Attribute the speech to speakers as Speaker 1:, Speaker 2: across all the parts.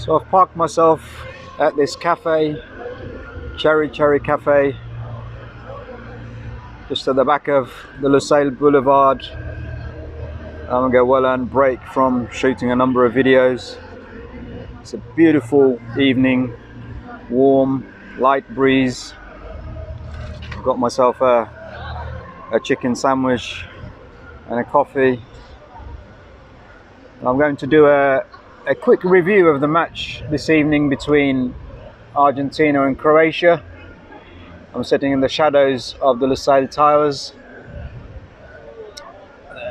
Speaker 1: So I've parked myself at this cafe, Cherry Cafe, just at the back of the Lusail Boulevard. I'm gonna get a well-earned break from shooting a number of videos. It's a beautiful evening, warm, light breeze. I've got myself a chicken sandwich and a coffee. I'm going to do a quick review of the match this evening between Argentina and Croatia. I'm sitting in the shadows of the Lusail Towers.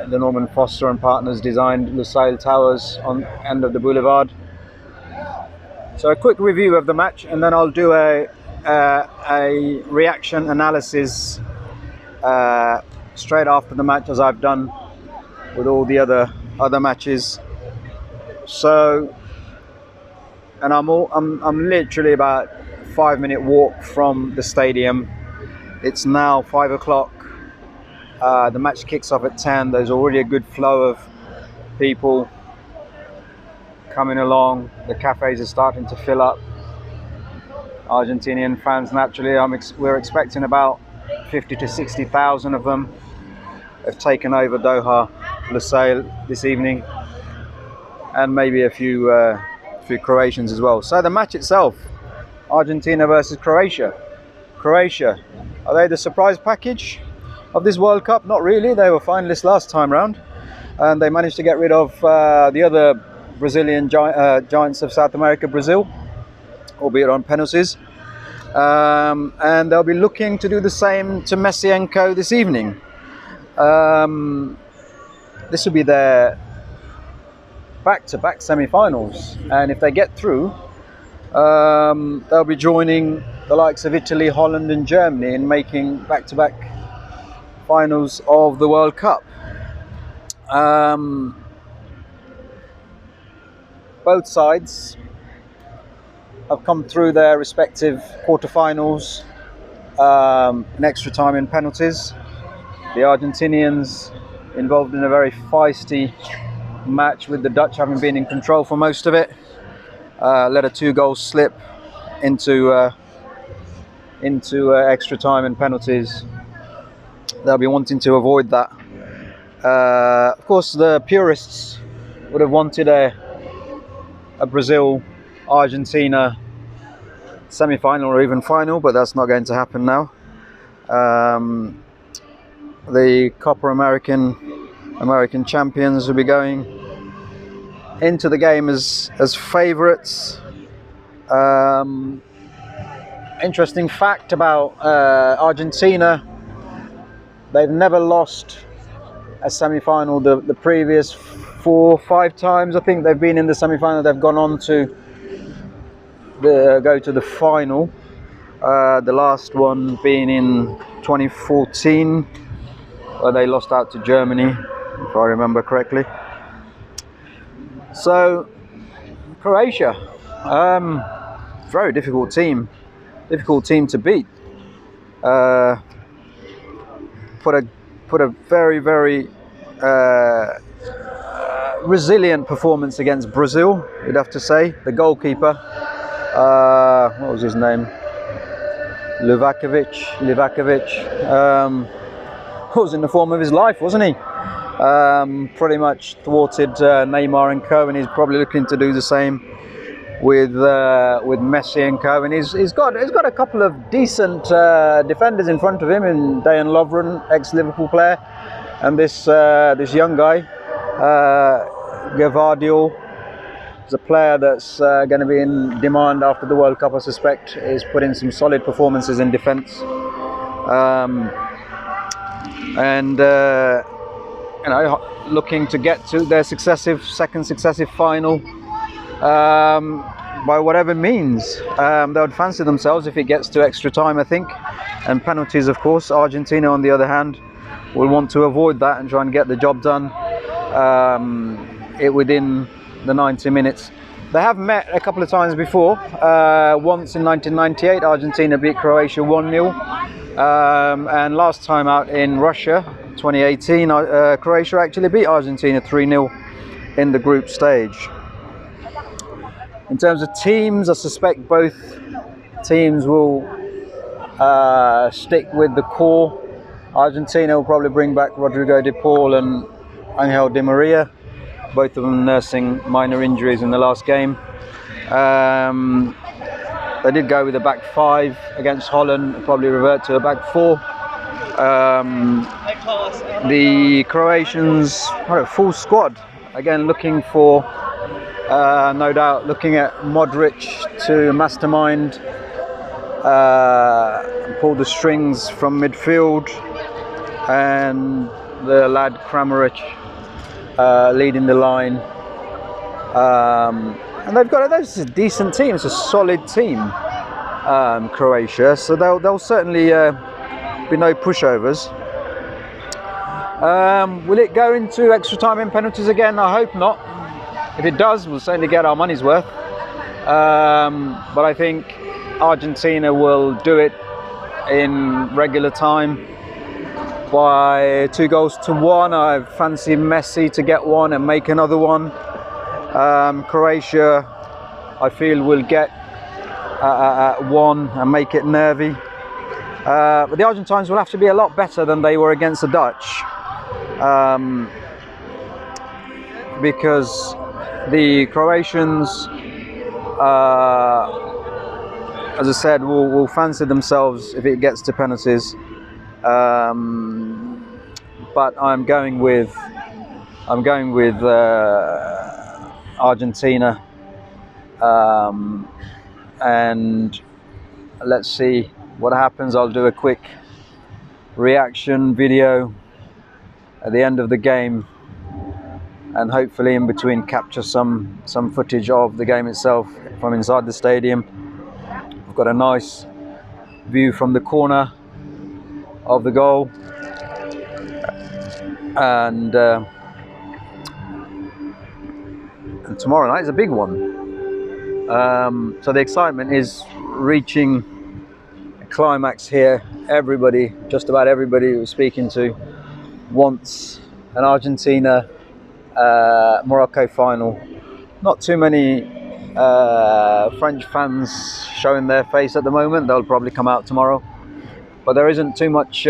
Speaker 1: The Norman Foster and Partners designed Lusail Towers on the end of the boulevard. So a quick review of the match, and then I'll do a reaction analysis straight after the match, as I've done with all the other matches. So, and I'm literally about 5-minute walk from the stadium. It's now 5 o'clock. The match kicks off at 10. There's already a good flow of people coming along. The cafes are starting to fill up. Argentinian fans, naturally, we're expecting about 50 to 60,000 of them have taken over Doha, Lusail this evening, and maybe a few Croatians as well. So the match itself, Argentina versus Croatia. Croatia, are they the surprise package of this World Cup? Not really. They were finalists last time round, and they managed to get rid of the other Brazilian giants of South America, Brazil, albeit on penalties. And they'll be looking to do the same to Messi and co this evening. This will be their back-to-back semi-finals, and if they get through, they'll be joining the likes of Italy, Holland and Germany in making back-to-back finals of the World Cup. Both sides have come through their respective quarterfinals in extra time and penalties. The Argentinians involved in a very feisty match, with the Dutch having been in control for most of it. Let a 2-goal slip into extra time and penalties. They'll be wanting to avoid that. Of course, the purists would have wanted a Brazil-Argentina semi-final or even final, but that's not going to happen now. The Copper American champions will be going into the game as favourites. Interesting fact about Argentina: they've never lost a semi-final the previous 4 or 5 times. I think they've been in the semi-final. They've gone on to go to the final. The last one being in 2014, where they lost out to Germany, if I remember correctly. So Croatia, very difficult team to beat. Put a very resilient performance against Brazil, you'd have to say. The goalkeeper, what was his name? Livakovic, was in the form of his life, wasn't he? Pretty much thwarted Neymar and co, and he's probably looking to do the same with Messi and co. And he's got a couple of decent defenders in front of him, in Dejan Lovren, ex-Liverpool player, and this young guy, Gvardiol, is a player that's going to be in demand after the World Cup, I suspect. He's put in some solid performances in defence. Looking to get to their second successive final by whatever means. They would fancy themselves if it gets to extra time, I think, and penalties, of course. Argentina, on the other hand, will want to avoid that and try and get the job done within the 90 minutes. They have met a couple of times before. Once in 1998, Argentina beat Croatia 1-0. And last time out in Russia, 2018, Croatia actually beat Argentina 3-0 in the group stage. In terms of teams, I suspect both teams will stick with the core. Argentina will probably bring back Rodrigo de Paul and Angel Di Maria, both of them nursing minor injuries in the last game. They did go with a back five against Holland, probably revert to a back four. The Croatians had a full squad, again looking for, no doubt, looking at Modric to mastermind, pull the strings from midfield, and the lad Kramaric leading the line. And they've got a decent team. It's a solid team, Croatia. So they'll certainly be no pushovers. Will it go into extra time and penalties again? I hope not. If it does, we'll certainly get our money's worth. But I think Argentina will do it in regular time by 2-1. I fancy Messi to get one and make another one. Croatia, I feel, will get one and make it nervy. But the Argentines will have to be a lot better than they were against the Dutch, because the Croatians, as I said, will fancy themselves if it gets to penalties. But I'm going with Argentina, and let's see what happens. I'll do a quick reaction video at the end of the game, and hopefully in between capture some footage of the game itself from inside the stadium. I've got a nice view from the corner of the goal, and tomorrow night is a big one. So the excitement is reaching a climax here. Everybody, just about everybody who we're speaking to, wants an Argentina Morocco final. Not too many French fans showing their face at the moment. They'll probably come out tomorrow, but there isn't too much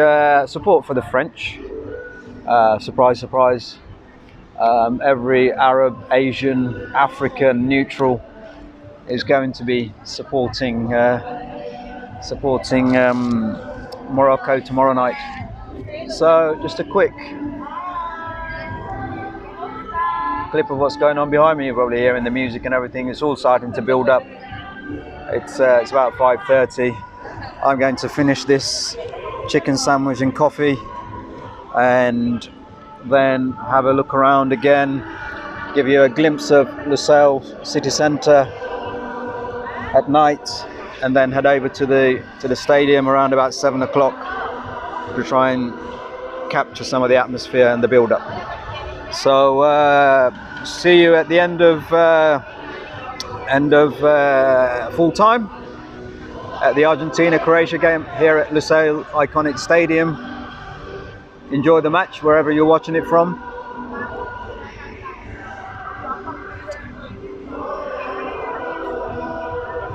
Speaker 1: support for the French. Surprise, surprise. Every Arab, Asian, African neutral is going to be supporting Morocco tomorrow night. So just a quick clip of what's going on behind me. You're probably hearing the music and everything. It's all starting to build up. It's about 5:30. I'm going to finish this chicken sandwich and coffee, and then have a look around again, give you a glimpse of Lusail city centre at night, and then head over to the stadium around about 7 o'clock to try and capture some of the atmosphere and the build-up. So see you at the end of full time at the Argentina-Croatia game here at Lusail Iconic Stadium. Enjoy the match wherever you're watching it from.